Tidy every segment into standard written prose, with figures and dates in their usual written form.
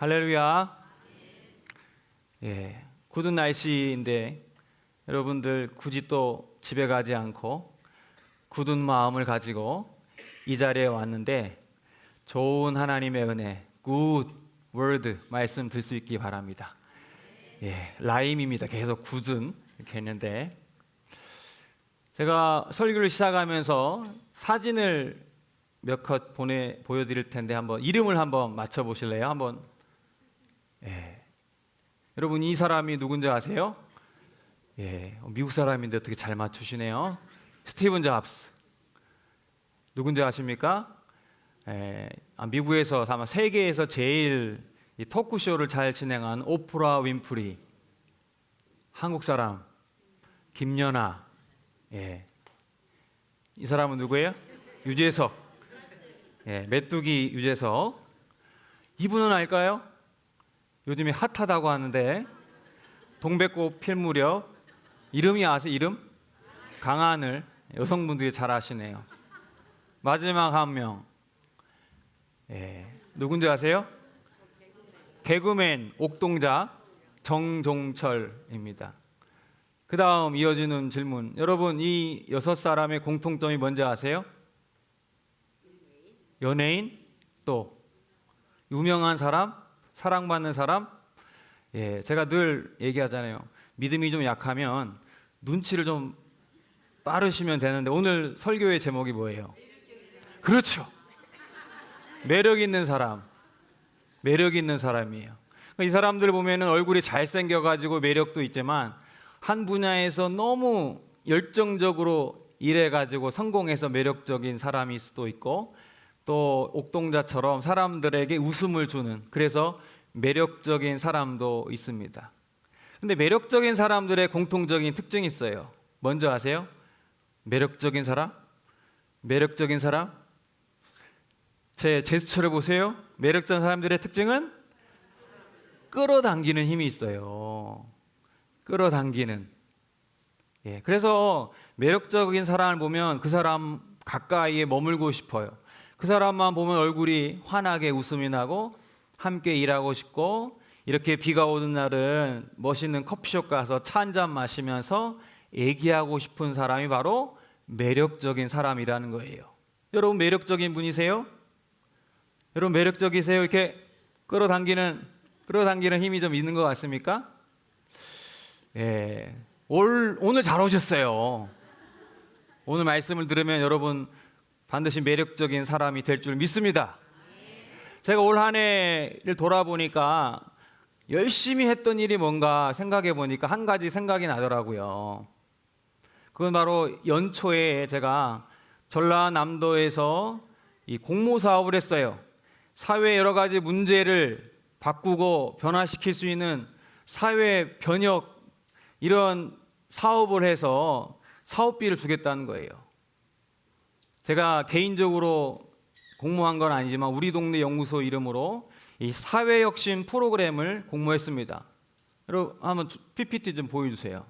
할렐루야. 굳은 날씨인데 여러분들 굳이 또 집에 가지 않고 굳은 마음을 가지고 이 자리에 왔는데 좋은 하나님의 은혜, good word 말씀 들 수 있기 바랍니다. 라임입니다. 계속 굳은 이렇게 했는데 제가 설교를 시작하면서 사진을 몇 컷 보여드릴 텐데 한번 이름을 한번 맞춰보실래요? 한번. 여러분 이 사람이 누군지 아세요? 미국 사람인데 어떻게 잘 맞추시네요. 스티븐 잡스. 누군지 아십니까? 미국에서 아마 세계에서 제일 이 토크쇼를 잘 진행한 오프라 윈프리. 한국 사람 김연아. 이 사람은 누구예요? 유재석. 메뚜기 유재석. 이분은 알까요? 요즘에 핫하다고 하는데 동백꽃 필 무렵 이름이 아세요? 이름? 강하늘. 여성분들이 잘 아시네요. 마지막 한 명. 누군지 아세요? 개그맨 옥동자 정종철입니다. 그 다음 이어지는 질문. 여러분 이 6사람의 공통점이 뭔지 아세요? 연예인? 또 유명한 사람? 사랑받는 사람? 제가 늘 얘기하잖아요. 믿음이 좀 약하면 눈치를 좀 빠르시면 되는데 오늘 설교의 제목이 뭐예요? 그렇죠. 매력 있는 사람. 매력 있는 사람이에요. 이 사람들 보면은 얼굴이 잘생겨가지고 매력도 있지만 한 분야에서 너무 열정적으로 일해가지고 성공해서 매력적인 사람일 수도 있고 또 옥동자처럼 사람들에게 웃음을 주는 그래서 매력적인 사람도 있습니다. 근데 매력적인 사람들의 공통적인 특징이 있어요. 먼저 아세요? 매력적인 사람? 매력적인 사람? 제 제스처를 보세요. 매력적인 사람들의 특징은 끌어당기는 힘이 있어요. 끌어당기는. 그래서 매력적인 사람을 보면 그 사람 가까이에 머물고 싶어요. 그 사람만 보면 얼굴이 환하게 웃음이 나고 함께 일하고 싶고 이렇게 비가 오는 날은 멋있는 커피숍 가서 차 한잔 마시면서 얘기하고 싶은 사람이 바로 매력적인 사람이라는 거예요. 여러분 매력적인 분이세요? 여러분 매력적이세요? 이렇게 끌어당기는 힘이 좀 있는 것 같습니까? 오늘 잘 오셨어요. 오늘 말씀을 들으면 여러분 반드시 매력적인 사람이 될 줄 믿습니다. 제가 올 한 해를 돌아보니까 열심히 했던 일이 뭔가 생각해 보니까 한 가지 생각이 나더라고요. 그건 바로 연초에 제가 전라남도에서 이 공모 사업을 했어요. 사회 여러 가지 문제를 바꾸고 변화시킬 수 있는 사회 변혁 이런 사업을 해서 사업비를 주겠다는 거예요. 제가 개인적으로 공모한 건 아니지만 우리 동네 연구소 이름으로 이 사회혁신 프로그램을 공모했습니다. 여러분 한번 PPT 좀 보여주세요.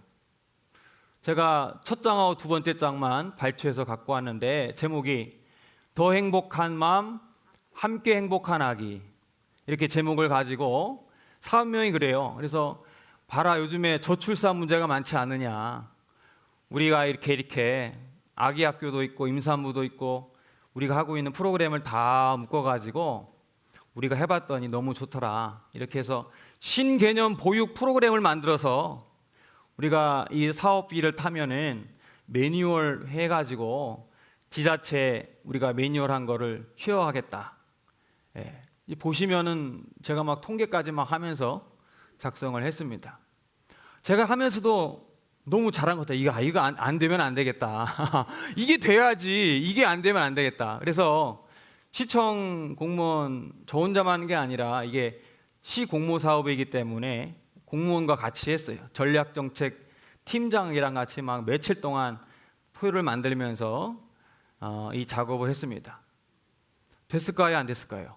제가 첫 장하고 두 번째 장만 발췌해서 갖고 왔는데 제목이 더 행복한 마음 함께 행복한 아기 이렇게 제목을 가지고 사업명이 그래요. 그래서 봐라 요즘에 저출산 문제가 많지 않느냐. 우리가 이렇게 아기 학교도 있고 임산부도 있고 우리가 하고 있는 프로그램을 다 묶어가지고 우리가 해봤더니 너무 좋더라. 이렇게 해서 신개념 보육 프로그램을 만들어서 우리가 이 사업비를 타면은 매뉴얼 해가지고 지자체 우리가 매뉴얼 한 거를 쉐어하겠다. 보시면은 제가 막 통계까지 막 하면서 작성을 했습니다. 제가 하면서도 너무 잘한 것 같아요. 이거 안 되면 안 되겠다. 이게 돼야지. 이게 안 되면 안 되겠다. 그래서 시청 공무원 저 혼자만 하는 게 아니라 이게 시 공모 사업이기 때문에 공무원과 같이 했어요. 전략정책 팀장이랑 같이 막 며칠 동안 표를 만들면서 이 작업을 했습니다. 됐을까요? 안 됐을까요?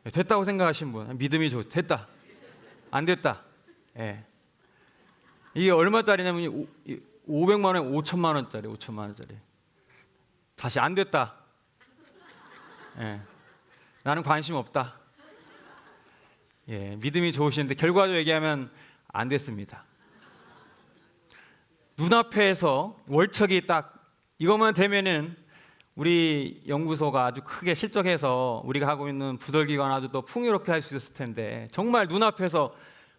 됐다고 생각하신 분 믿음이 됐다. 안 됐다. 이게 얼마짜리냐면 500만 원, 5천만 원짜리. 다시 안 됐다. 나는 관심 없다. 예, 믿음이 좋으시는데 결과적으로 얘기하면 안 됐습니다. 눈앞에서 월척이 딱 이것만 되면은 우리 연구소가 아주 크게 실적해서 우리가 하고 있는 부설기관 아주 더 풍요롭게 할 수 있었을 텐데 정말 눈앞에서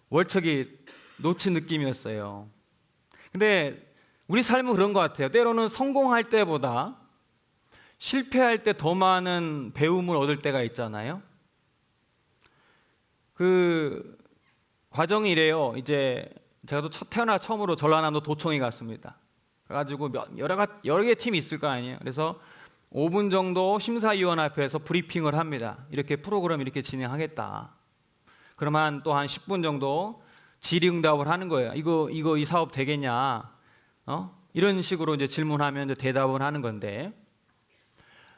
월척이 놓친 느낌이었어요. 근데 우리 삶은 그런 것 같아요. 때로는 성공할 때보다 실패할 때 더 많은 배움을 얻을 때가 있잖아요. 그 과정이 이래요. 이제 제가 또 태어나 처음으로 전라남도 도청에 갔습니다. 그래가지고 여러 개 팀이 있을 거 아니에요. 그래서 5분 정도 심사위원 앞에서 브리핑을 합니다. 이렇게 프로그램 이렇게 진행하겠다. 그러면 또 한 10분 정도 질의응답을 하는 거예요. 이거 이 사업 되겠냐? 이런 식으로 이제 질문하면 이제 대답을 하는 건데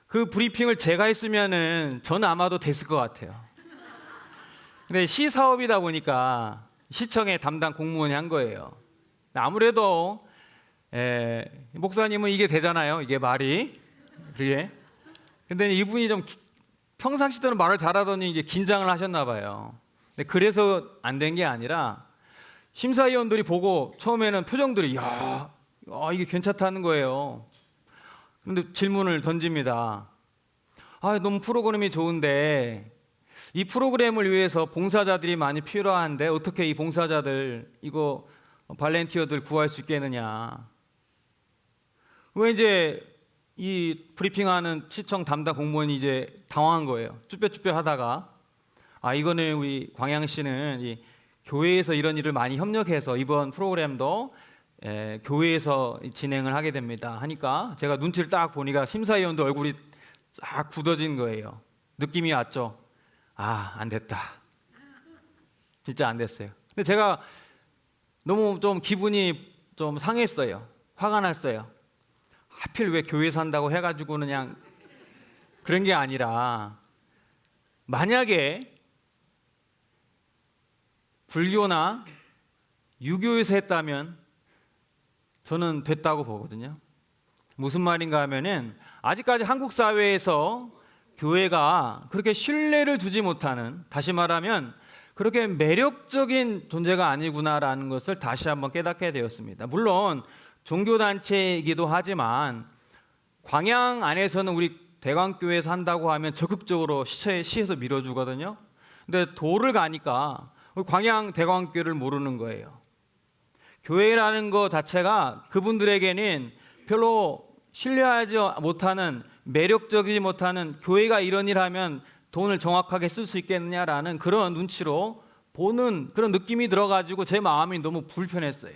그 브리핑을 제가 했으면은 저는 아마도 됐을 것 같아요. 근데 시 사업이다 보니까 시청의 담당 공무원이 한 거예요. 아무래도 목사님은 이게 되잖아요. 이게 말이 그게. 근데 이분이 좀 평상시대로 말을 잘하더니 이제 긴장을 하셨나 봐요. 근데 그래서 안 된 게 아니라 심사위원들이 보고 처음에는 표정들이 이게 괜찮다는 거예요. 근데 질문을 던집니다. 너무 프로그램이 좋은데 이 프로그램을 위해서 봉사자들이 많이 필요한데 어떻게 이 봉사자들 이거 발렌티어들 구할 수 있겠느냐. 왜 이제 이 브리핑하는 시청 담당 공무원이 이제 당황한 거예요. 쭈뼛쭈뼛 하다가 이거는 우리 광양시는 이 교회에서 이런 일을 많이 협력해서 이번 프로그램도 교회에서 진행을 하게 됩니다 하니까 제가 눈치를 딱 보니까 심사위원도 얼굴이 싹 굳어진 거예요. 느낌이 왔죠. 안 됐다. 진짜 안 됐어요. 근데 제가 너무 좀 기분이 좀 상했어요. 화가 났어요. 하필 왜 교회에서 한다고 해가지고는 그냥 그런 게 아니라 만약에 불교나 유교에서 했다면 저는 됐다고 보거든요. 무슨 말인가 하면은 아직까지 한국 사회에서 교회가 그렇게 신뢰를 두지 못하는, 다시 말하면 그렇게 매력적인 존재가 아니구나라는 것을 다시 한번 깨닫게 되었습니다. 물론 종교단체이기도 하지만 광양 안에서는 우리 대광교회에서 한다고 하면 적극적으로 시에서 밀어주거든요. 근데 도를 가니까 광양 대광교회를 모르는 거예요. 교회라는 것 자체가 그분들에게는 별로 신뢰하지 못하는, 매력적이지 못하는, 교회가 이런 일 하면 돈을 정확하게 쓸 수 있겠느냐라는 그런 눈치로 보는 그런 느낌이 들어가지고 제 마음이 너무 불편했어요.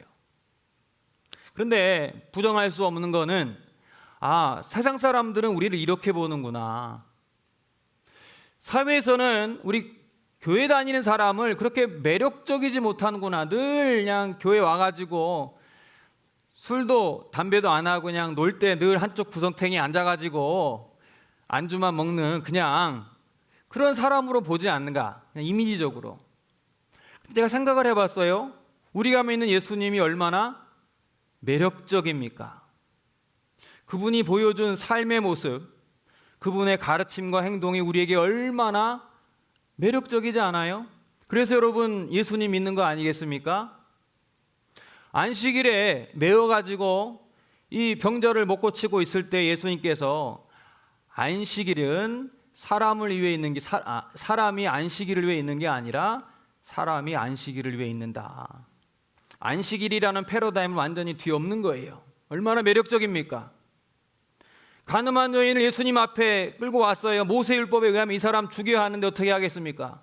그런데 부정할 수 없는 거는 세상 사람들은 우리를 이렇게 보는구나. 사회에서는 우리 교회 다니는 사람을 그렇게 매력적이지 못하는구나. 늘 그냥 교회 와가지고 술도 담배도 안 하고 그냥 놀 때 늘 한쪽 구석탱이 앉아가지고 안주만 먹는 그냥 그런 사람으로 보지 않는가. 그냥 이미지적으로. 제가 생각을 해봤어요. 우리가 믿는 예수님이 얼마나 매력적입니까? 그분이 보여준 삶의 모습, 그분의 가르침과 행동이 우리에게 얼마나 매력적이지 않아요? 그래서 여러분 예수님 믿는 거 아니겠습니까? 안식일에 매어가지고 이 병자를 못 고치고 있을 때 예수님께서 안식일은 사람을 위해 있는 게 사람이 안식일을 위해 있는 게 아니라 사람이 안식일을 위해 있는다. 안식일이라는 패러다임은 완전히 뒤엎는 거예요. 얼마나 매력적입니까? 가늠한 여인을 예수님 앞에 끌고 왔어요. 모세율법에 의하면 이 사람 죽여야 하는데 어떻게 하겠습니까?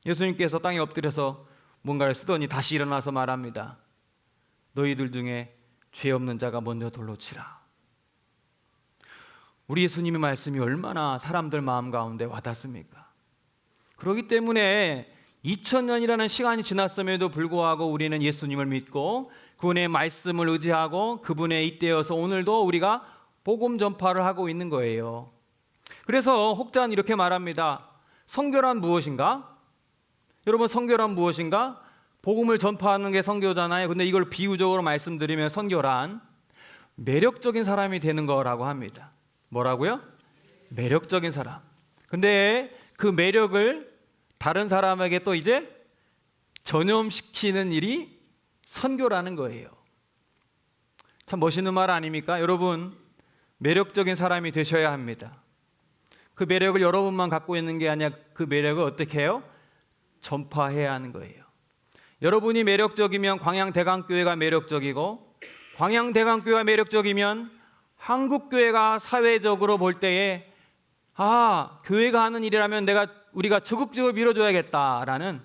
예수님께서 땅에 엎드려서 뭔가를 쓰더니 다시 일어나서 말합니다. 너희들 중에 죄 없는 자가 먼저 돌로 치라. 우리 예수님의 말씀이 얼마나 사람들 마음 가운데 와닿습니까? 그렇기 때문에 2000년이라는 시간이 지났음에도 불구하고 우리는 예수님을 믿고 그분의 말씀을 의지하고 그분의 잇대어서 오늘도 우리가 복음 전파를 하고 있는 거예요. 그래서 혹자는 이렇게 말합니다. 선교란 무엇인가? 여러분, 선교란 무엇인가? 복음을 전파하는 게 선교잖아요. 근데 이걸 비유적으로 말씀드리면 선교란 매력적인 사람이 되는 거라고 합니다. 뭐라고요? 매력적인 사람. 근데 그 매력을 다른 사람에게 또 이제 전염시키는 일이 선교라는 거예요. 참 멋있는 말 아닙니까? 여러분, 매력적인 사람이 되셔야 합니다. 그 매력을 여러분만 갖고 있는 게 아니라 그 매력을 어떻게 해요? 전파해야 하는 거예요. 여러분이 매력적이면 광양대강교회가 매력적이고, 광양대강교회가 매력적이면 한국교회가 사회적으로 볼 때에 교회가 하는 일이라면 우리가 적극적으로 밀어줘야겠다라는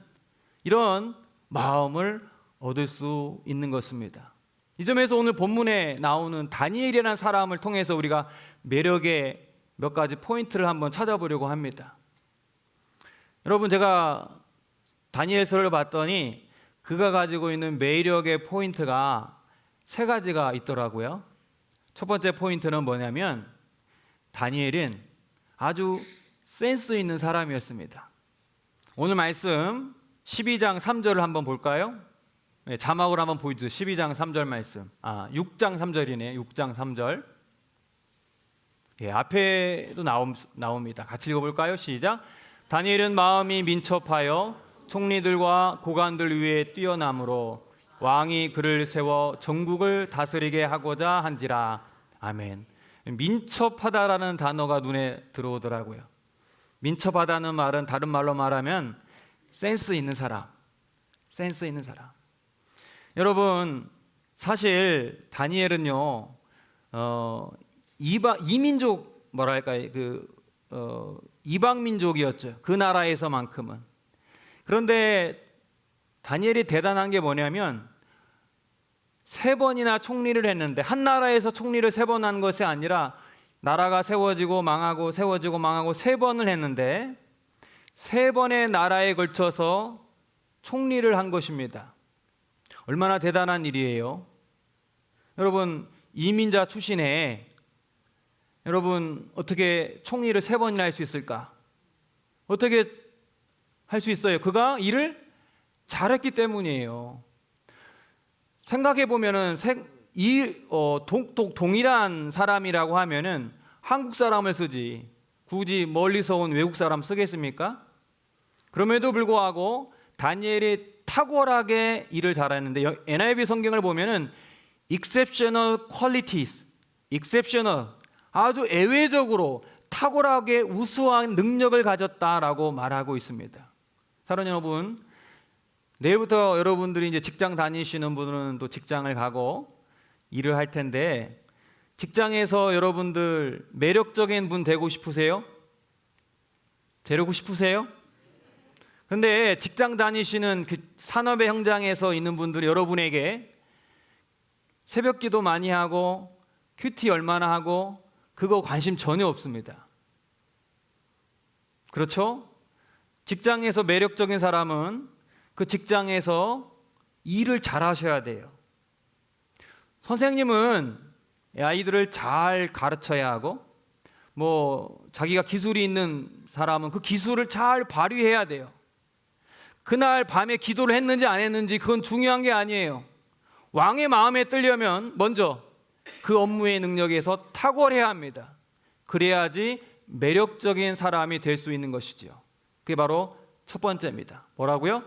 이런 마음을 얻을 수 있는 것입니다. 이 점에서 오늘 본문에 나오는 다니엘이라는 사람을 통해서 우리가 매력의 몇 가지 포인트를 한번 찾아보려고 합니다. 여러분, 제가 다니엘서를 봤더니 그가 가지고 있는 매력의 포인트가 세 가지가 있더라고요. 첫 번째 포인트는 뭐냐면 다니엘은 아주 센스 있는 사람이었습니다. 오늘 말씀 12장 3절을 한번 볼까요? 네, 자막으로 한번 보여주세요. 12장 3절 말씀. 6장 3절이네. 6장 3절. 예, 앞에도 나옵니다. 같이 읽어볼까요? 시작. 다니엘은 마음이 민첩하여 총리들과 고관들 위에 뛰어남으로 왕이 그를 세워 전국을 다스리게 하고자 한지라. 아멘. 민첩하다라는 단어가 눈에 들어오더라고요. 민첩하다는 말은 다른 말로 말하면 센스 있는 사람, 센스 있는 사람. 여러분, 사실 다니엘은요, 이민족 뭐랄까요, 이방 민족이었죠. 그 나라에서만큼은. 그런데 다니엘이 대단한 게 뭐냐면 3번이나 총리를 했는데, 한 나라에서 총리를 3번 한 것이 아니라 나라가 세워지고 망하고 세워지고 망하고 3번을 했는데 3번의 나라에 걸쳐서 총리를 한 것입니다. 얼마나 대단한 일이에요. 여러분, 이민자 출신에 여러분 어떻게 총리를 3번이나 할 수 있을까? 어떻게 할 수 있어요? 그가 일을 잘했기 때문이에요. 생각해 보면은 동일한 사람이라고 하면은 한국 사람을 쓰지 굳이 멀리서 온 외국 사람 쓰겠습니까? 그럼에도 불구하고 다니엘이 탁월하게 일을 잘했는데, NIV 성경을 보면은 exceptional qualities, exceptional, 아주 예외적으로 탁월하게 우수한 능력을 가졌다라고 말하고 있습니다. 사랑하는 여러분, 내일부터 여러분들이 이제 직장 다니시는 분은 또 직장을 가고 일을 할 텐데, 직장에서 여러분들 매력적인 분 되고 싶으세요? 되고 싶으세요? 근데 직장 다니시는 그 산업의 현장에서 있는 분들이 여러분에게 새벽 기도 많이 하고 큐티 얼마나 하고 그거 관심 전혀 없습니다. 그렇죠? 직장에서 매력적인 사람은 그 직장에서 일을 잘 하셔야 돼요. 선생님은 아이들을 잘 가르쳐야 하고, 자기가 기술이 있는 사람은 그 기술을 잘 발휘해야 돼요. 그날 밤에 기도를 했는지 안 했는지 그건 중요한 게 아니에요. 왕의 마음에 뜨려면 먼저 그 업무의 능력에서 탁월해야 합니다. 그래야지 매력적인 사람이 될 수 있는 것이지요. 그게 바로 첫 번째입니다. 뭐라고요?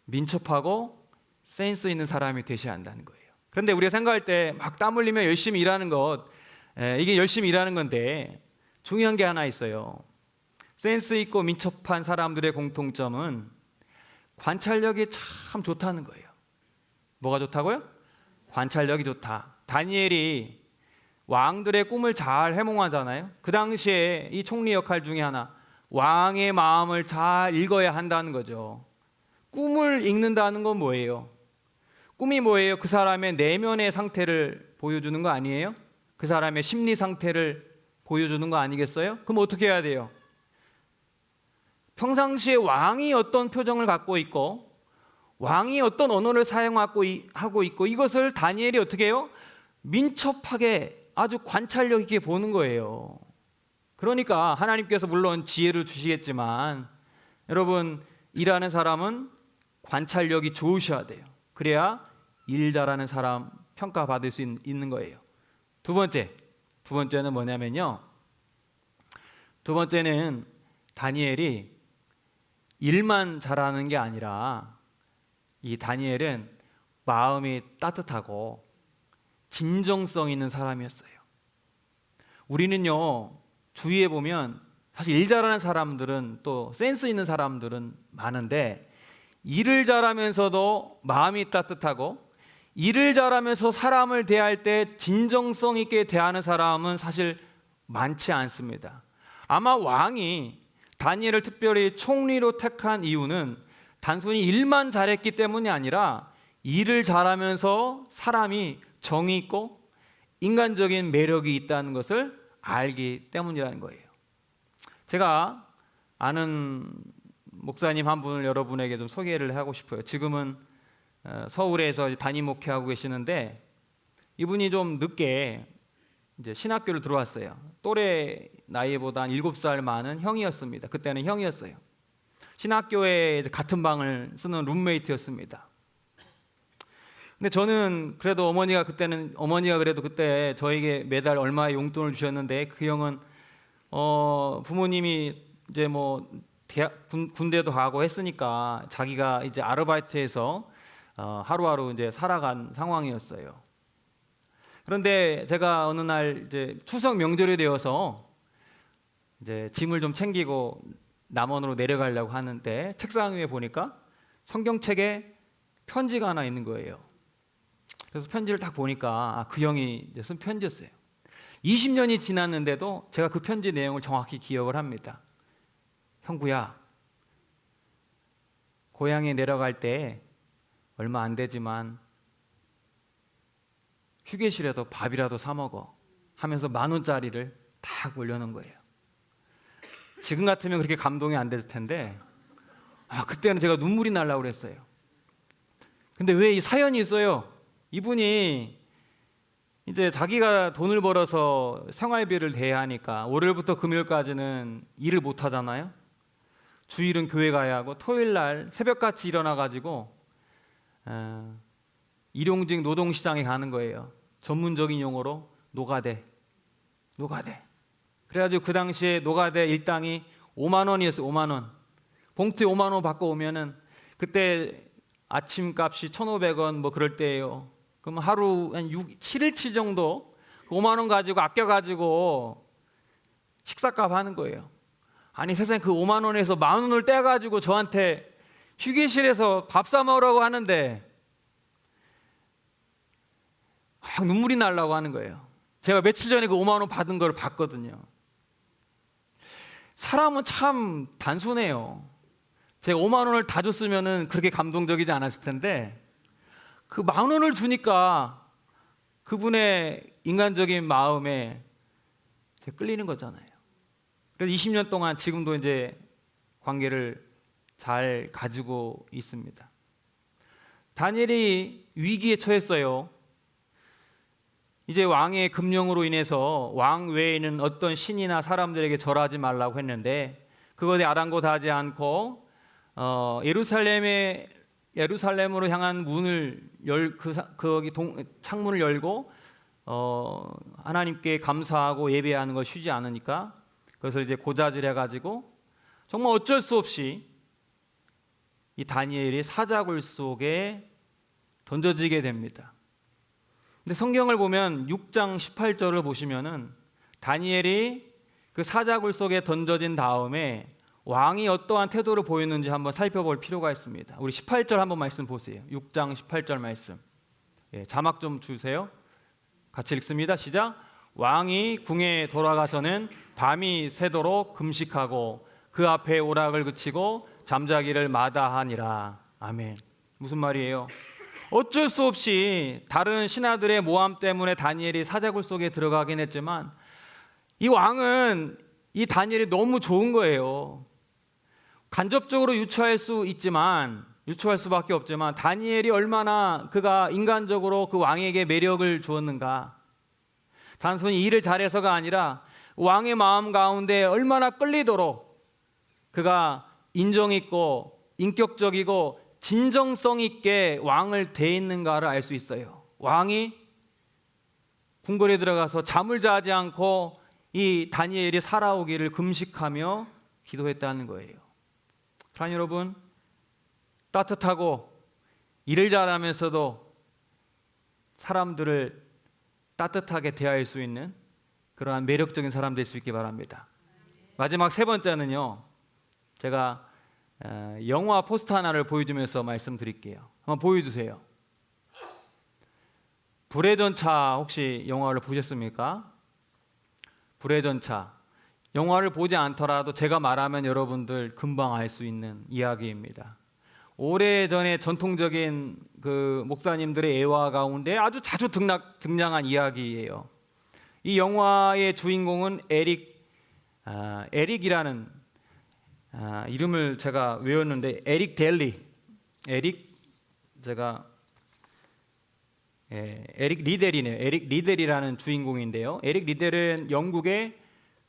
민첩하고 센스 있는 사람이 되셔야 한다는 거예요. 그런데 우리가 생각할 때 막 땀 흘리며 열심히 일하는 것, 이게 열심히 일하는 건데 중요한 게 하나 있어요. 센스 있고 민첩한 사람들의 공통점은 관찰력이 참 좋다는 거예요. 뭐가 좋다고요? 관찰력이 좋다. 다니엘이 왕들의 꿈을 잘 해몽하잖아요. 그 당시에 이 총리 역할 중에 하나, 왕의 마음을 잘 읽어야 한다는 거죠. 꿈을 읽는다는 건 뭐예요? 꿈이 뭐예요? 그 사람의 내면의 상태를 보여주는 거 아니에요? 그 사람의 심리 상태를 보여주는 거 아니겠어요? 그럼 어떻게 해야 돼요? 평상시에 왕이 어떤 표정을 갖고 있고 왕이 어떤 언어를 사용하고 있고, 이것을 다니엘이 어떻게 해요? 민첩하게 아주 관찰력 있게 보는 거예요. 그러니까 하나님께서 물론 지혜를 주시겠지만 여러분, 일하는 사람은 관찰력이 좋으셔야 돼요. 그래야 일 잘하는 사람 평가받을 수 있는 거예요. 두 번째는 뭐냐면요, 두 번째는 다니엘이 일만 잘하는 게 아니라 이 다니엘은 마음이 따뜻하고 진정성 있는 사람이었어요. 우리는요, 주위에 보면 사실 일 잘하는 사람들은, 또 센스 있는 사람들은 많은데, 일을 잘하면서도 마음이 따뜻하고 일을 잘하면서 사람을 대할 때 진정성 있게 대하는 사람은 사실 많지 않습니다. 아마 왕이 다니엘을 특별히 총리로 택한 이유는 단순히 일만 잘했기 때문이 아니라 일을 잘하면서 사람이 정이 있고 인간적인 매력이 있다는 것을 알기 때문이라는 거예요. 제가 아는 목사님 한 분을 여러분에게 좀 소개를 하고 싶어요. 지금은 서울에서 담임 목회하고 계시는데, 이분이 좀 늦게 이제 신학교를 들어왔어요. 또래 나이보다 한 7살 많은 형이었습니다. 그때는 형이었어요. 신학교에 같은 방을 쓰는 룸메이트였습니다. 근데 저는 그래도 어머니가 그래도 그때 저에게 매달 얼마의 용돈을 주셨는데, 그 형은 부모님이 이제 뭐 군대도 가고 했으니까 자기가 이제 아르바이트해서 하루하루 이제 살아간 상황이었어요. 그런데 제가 어느 날 이제 추석 명절이 되어서 이제 짐을 좀 챙기고 남원으로 내려가려고 하는데, 책상 위에 보니까 성경책에 편지가 하나 있는 거예요. 그래서 편지를 딱 보니까 그 형이 쓴 편지였어요. 20년이 지났는데도 제가 그 편지 내용을 정확히 기억을 합니다. 형구야, 고향에 내려갈 때 얼마 안 되지만 휴게실에도 밥이라도 사 먹어 하면서 10,000원짜리를 딱 올려놓은 거예요. 지금 같으면 그렇게 감동이 안 될 텐데, 그때는 제가 눈물이 나려고 그랬어요. 근데 왜 이 사연이 있어요? 이분이 이제 자기가 돈을 벌어서 생활비를 대야 하니까 월요일부터 금요일까지는 일을 못 하잖아요. 주일은 교회 가야 하고 토요일 날 새벽같이 일어나 가지고 일용직 노동시장에 가는 거예요. 전문적인 용어로 노가대. 그래가지고 그 당시에 노가대 일당이 5만 원이었어요. 5만 원. 봉투에 5만 원 받고 오면은, 그때 아침값이 1,500원 뭐 그럴 때예요. 그럼 하루 한 7일치 정도 5만 원 가지고 아껴가지고 식사값 하는 거예요. 아니 세상에, 그 5만 원에서 10,000원을 떼가지고 저한테 휴게실에서 밥 사 먹으라고 하는데 눈물이 나려고 하는 거예요. 제가 며칠 전에 그 5만 원 받은 걸 봤거든요. 사람은 참 단순해요. 제가 5만 원을 다 줬으면은 그렇게 감동적이지 않았을 텐데, 그 10,000원을 주니까 그분의 인간적인 마음에 제가 끌리는 거잖아요. 그래서 20년 동안 지금도 이제 관계를 잘 가지고 있습니다. 다니엘이 위기에 처했어요. 이제 왕의 금령으로 인해서 왕 외에는 어떤 신이나 사람들에게 절하지 말라고 했는데, 그것에 아랑곳하지 않고 예루살렘으로 향한 문을 창문을 열고 하나님께 감사하고 예배하는 걸 쉬지 않으니까, 그래서 이제 고자질해 가지고 정말 어쩔 수 없이 이 다니엘이 사자굴 속에 던져지게 됩니다. 근데 성경을 보면 6장 18절을 보시면은 다니엘이 그 사자굴 속에 던져진 다음에 왕이 어떠한 태도를 보였는지 한번 살펴볼 필요가 있습니다. 우리 18절 한번 말씀 보세요. 6장 18절 말씀. 자막 좀 주세요. 같이 읽습니다. 시작. 왕이 궁에 돌아가서는 밤이 새도록 금식하고 그 앞에 오락을 그치고 잠자기를 마다하니라. 아멘. 무슨 말이에요? 어쩔 수 없이 다른 신하들의 모함 때문에 다니엘이 사자굴 속에 들어가긴 했지만, 이 왕은 이 다니엘이 너무 좋은 거예요. 간접적으로 유추할 수밖에 없지만 다니엘이 얼마나 그가 인간적으로 그 왕에게 매력을 주었는가. 단순히 일을 잘해서가 아니라 왕의 마음 가운데 얼마나 끌리도록 그가 인정 있고 인격적이고 진정성 있게 왕을 대했는가를 알 수 있어요. 왕이 궁궐에 들어가서 잠을 자지 않고 이 다니엘이 살아오기를 금식하며 기도했다는 거예요. 사랑하는 여러분, 따뜻하고 일을 잘하면서도 사람들을 따뜻하게 대할 수 있는 그러한 매력적인 사람 될 수 있기 바랍니다. 마지막 세 번째는요, 제가 영화 포스터 하나를 보여주면서 말씀드릴게요. 한번 보여주세요. 불의 전차, 혹시 영화를 보셨습니까? 불의 전차. 영화를 보지 않더라도 제가 말하면 여러분들 금방 알 수 있는 이야기입니다. 오래전에 전통적인 그 목사님들의 애화 가운데 아주 자주 등장한 이야기예요. 이 영화의 주인공은 에릭이라는 이름을 제가 외웠는데, 에릭 리델이네요. 에릭 리델이라는 주인공인데요. 에릭 리델은 영국의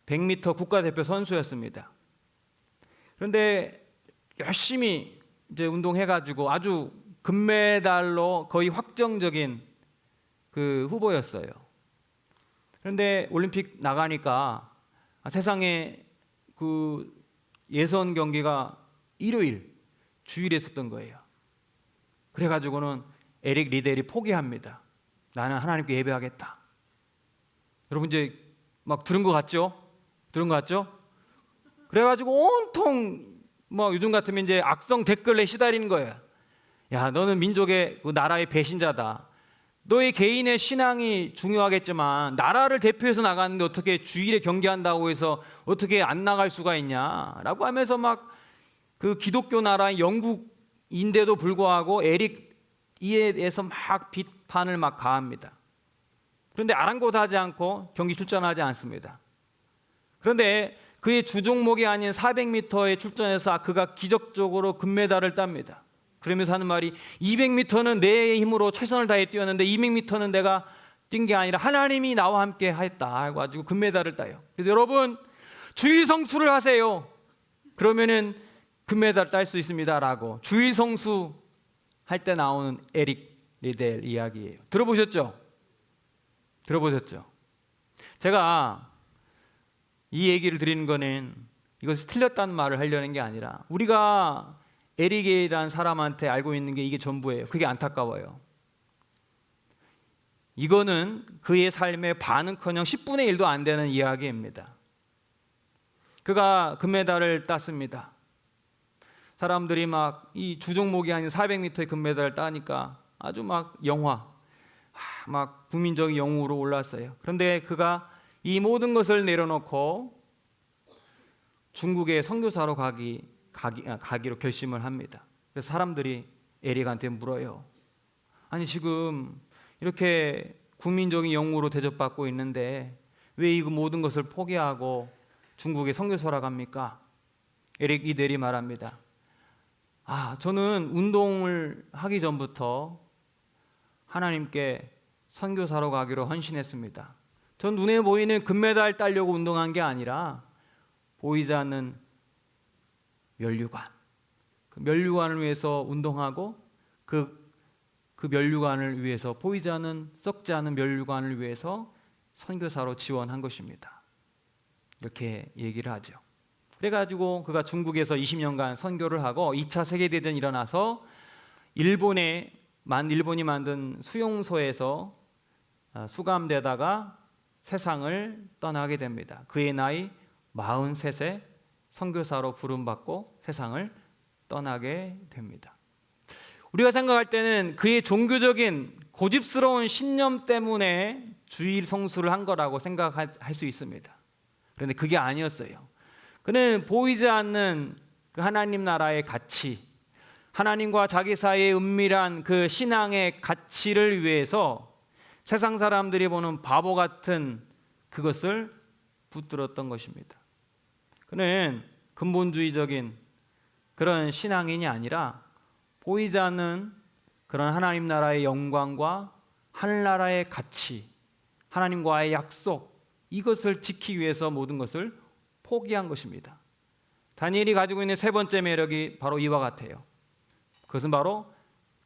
100m 국가대표 선수였습니다. 그런데 열심히 이제 운동해가지고 아주 금메달로 거의 확정적인 그 후보였어요. 그런데 올림픽 나가니까 세상에 그 예선 경기가 일요일, 주일에 있었던 거예요. 그래가지고는 에릭 리델이 포기합니다. 나는 하나님께 예배하겠다. 여러분 이제 막 들은 것 같죠? 그래가지고 온통 뭐 요즘 같으면 이제 악성 댓글에 시달리는 거예요. 야, 너는 민족의 그 나라의 배신자다. 너의 개인의 신앙이 중요하겠지만 나라를 대표해서 나갔는데 어떻게 주일에 경기한다고 해서 어떻게 안 나갈 수가 있냐라고 하면서 막 그 기독교 나라인 영국인데도 불구하고 에릭 이에 대해서 막 비판을 막 가합니다. 그런데 아랑곳하지 않고 경기 출전하지 않습니다. 그런데 그의 주종목이 아닌 400m에 출전해서 그가 기적적으로 금메달을 tab니다. 그러면서 하는 말이 200m는 내 힘으로 최선을 다해 뛰었는데 200m는 내가 뛴 게 아니라 하나님이 나와 함께 하였다 해가지고 금메달을 따요. 그래서 여러분 주일 성수를 하세요. 그러면은 금메달 딸 수 있습니다라고 주일 성수 할 때 나오는 에릭 리델 이야기예요. 들어보셨죠? 제가 이 얘기를 드리는 거는 이것이 틀렸다는 말을 하려는 게 아니라 우리가 에릭이라는 사람한테 알고 있는 게 이게 전부예요. 그게 안타까워요. 이거는 그의 삶의 반은커녕 10분의 1도 안 되는 이야기입니다. 그가 금메달을 땄습니다. 사람들이 막 이 주종목이 아닌 400m의 금메달을 따니까 아주 막 막 국민적인 영웅으로 올랐어요. 그런데 그가 이 모든 것을 내려놓고 중국에 선교사로 가기로 결심을 합니다. 그래서 사람들이 에릭한테 물어요. 아니 지금 이렇게 국민적인 영웅으로 대접받고 있는데 왜 이 모든 것을 포기하고 중국에 선교사로 갑니까? 에릭 리델이 말합니다. 저는 운동을 하기 전부터 하나님께 선교사로 가기로 헌신했습니다. 전 눈에 보이는 금메달 따려고 운동한 게 아니라 보이지 않는 면류관, 그 면류관을 위해서 운동하고 그 면류관을 위해서 보이지 않는 썩지 않은 면류관을 위해서 선교사로 지원한 것입니다. 이렇게 얘기를 하죠. 그래가지고 그가 중국에서 20년간 선교를 하고 2차 세계대전이 일어나서 일본이 만든 수용소에서 수감되다가 세상을 떠나게 됩니다. 그의 나이 43세 선교사로 부름받고 세상을 떠나게 됩니다. 우리가 생각할 때는 그의 종교적인 고집스러운 신념 때문에 주일 성수를 한 거라고 생각할 수 있습니다. 그런데 그게 아니었어요. 그는 보이지 않는 그 하나님 나라의 가치, 하나님과 자기 사이의 은밀한 그 신앙의 가치를 위해서 세상 사람들이 보는 바보 같은 그것을 붙들었던 것입니다. 그는 근본주의적인 그런 신앙인이 아니라 보이지 않는 그런 하나님 나라의 영광과 하늘나라의 가치, 하나님과의 약속, 이것을 지키기 위해서 모든 것을 포기한 것입니다. 다니엘이 가지고 있는 세 번째 매력이 바로 이와 같아요. 그것은 바로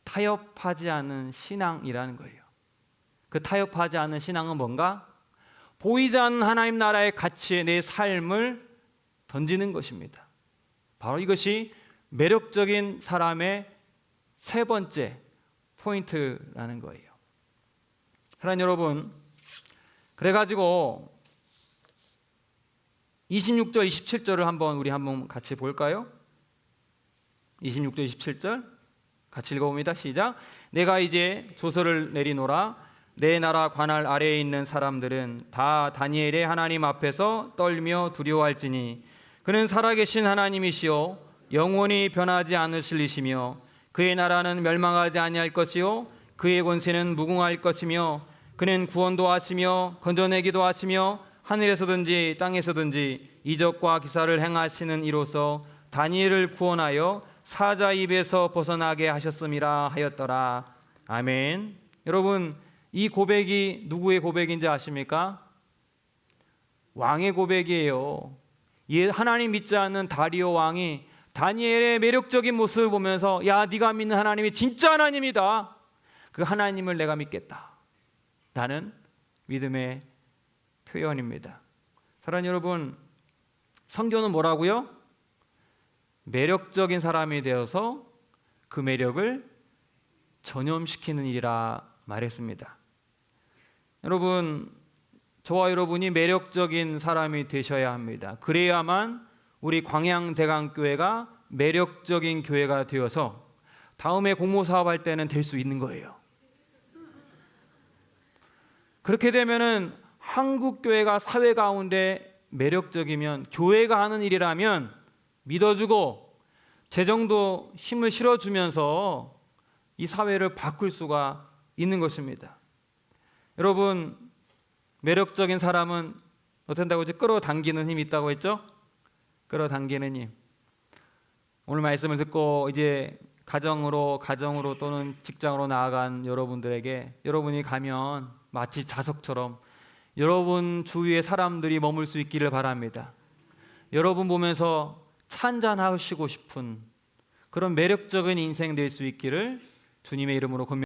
타협하지 않은 신앙이라는 거예요. 그 타협하지 않은 신앙은 뭔가? 보이지 않는 하나님 나라의 가치에 내 삶을 던지는 것입니다. 바로 이것이 매력적인 사람의 세 번째 포인트라는 거예요. 사랑하는 여러분, 그래가지고 26절, 27절을 우리 한번 같이 볼까요? 26절, 27절 같이 읽어봅니다. 시작. 내가 이제 조서를 내리노라. 내 나라 관할 아래에 있는 사람들은 다 다니엘의 하나님 앞에서 떨며 두려워할지니 그는 살아계신 하나님이시요 영원히 변하지 않으실 이시며 그의 나라는 멸망하지 아니할 것이요 그의 권세는 무궁할 것이며 그는 구원도 하시며 건져내기도 하시며 하늘에서든지 땅에서든지 이적과 기사를 행하시는 이로써 다니엘을 구원하여 사자 입에서 벗어나게 하셨음이라 하였더라. 아멘. 여러분, 이 고백이 누구의 고백인지 아십니까? 왕의 고백이에요. 하나님 믿지 않는 다리오 왕이 다니엘의 매력적인 모습을 보면서 야, 네가 믿는 하나님이 진짜 하나님이다. 그 하나님을 내가 믿겠다 라는 믿음의 표현입니다. 사랑하는 여러분, 성경은 뭐라고요? 매력적인 사람이 되어서 그 매력을 전염시키는 일이라 말했습니다. 여러분, 저와 여러분이 매력적인 사람이 되셔야 합니다. 그래야만 우리 광양대강교회가 매력적인 교회가 되어서 다음에 공모사업할 때는 될 수 있는 거예요. 그렇게 되면은 한국교회가 사회 가운데 매력적이면, 교회가 하는 일이라면 믿어주고 재정도 힘을 실어주면서 이 사회를 바꿀 수가 있는 것입니다. 여러분, 매력적인 사람은 어떻다고 했죠? 끌어당기는 힘이 있다고 했죠? 끌어당기는 힘. 오늘 말씀을 듣고 이제 가정으로 또는 직장으로 나아간 여러분들에게, 여러분이 가면 마치 자석처럼 여러분 주위에 사람들이 머물 수 있기를 바랍니다. 여러분 보면서 차 한잔 하시고 싶은 그런 매력적인 인생 될 수 있기를 주님의 이름으로